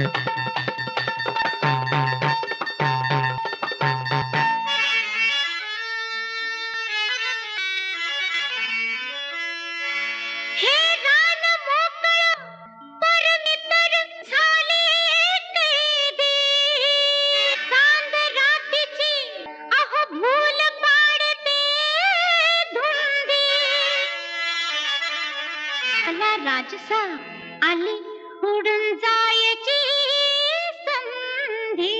हे रान मोकळं परनितर झाले कैदी. चांद रातीची अहो भूल पाडते धुंदी. आला राजसा आली उडून जायची संधी.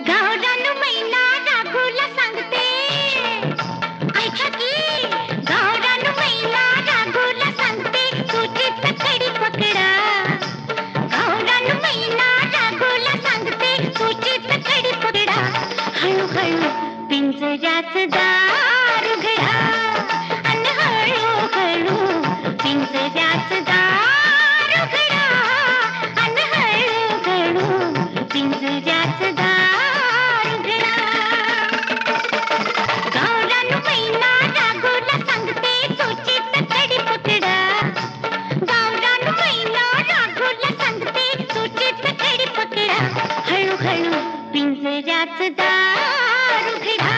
गावरान मैना राघूला सांगते, ऐका की गावरान मैना राघूला सांगते, तुझीच कडी पकडा. गावरान मैना राघूला सांगते, तुझीच कडी पकडा. हळूहळू पिंजऱ्यात दार उघडा अन हळूहळू पिंजऱ्यात दार उघडा अन हळूहळू पिंजऱ्यात दार उघडा. गावरान मैना राघूला सांगते, तुझीच कडी पकडा. गावरान मैना राघूला सांगते, तुझीच कडी पकडा. हळूहळू पिंजऱ्यात दार उघडा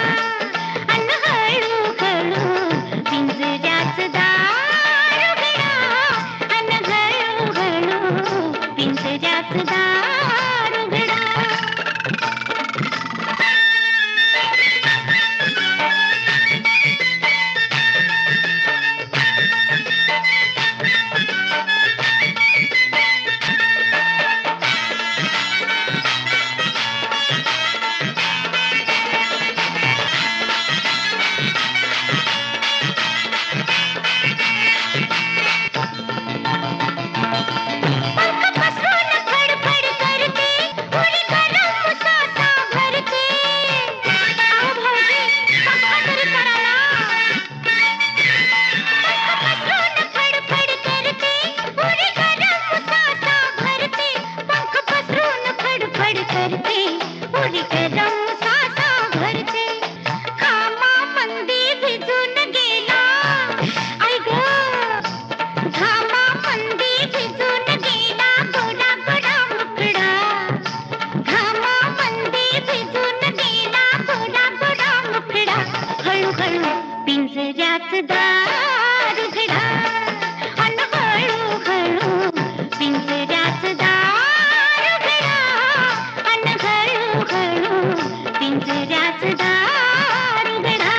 अन हळूहळू पिंजऱ्यात दार उघडा अन हळूहळू पिंजऱ्यात दार उघडा. पंख पसरून फडफड करते, उडी गरम सासा भरते. अहो भाऊजी, पंखा तरी करा ना. पंख पसरून फडफड करते, उडी गरम सासा भरते. पंख पसरून फडफड करते, उडी गरम सासा भरते. घामामंदी भिजून गेला, आई गं, घामामंदी भिजून गेला गोडा गोडा मुकडा. घामामंदी भिजून गेला गोडा गोडा मुकडा. हळूहळू पिंजऱ्यात दार उघडा अन हळूहळू पिंजऱ्यात दार उघडा अन हळूहळू पिंजऱ्यात दार उघडा.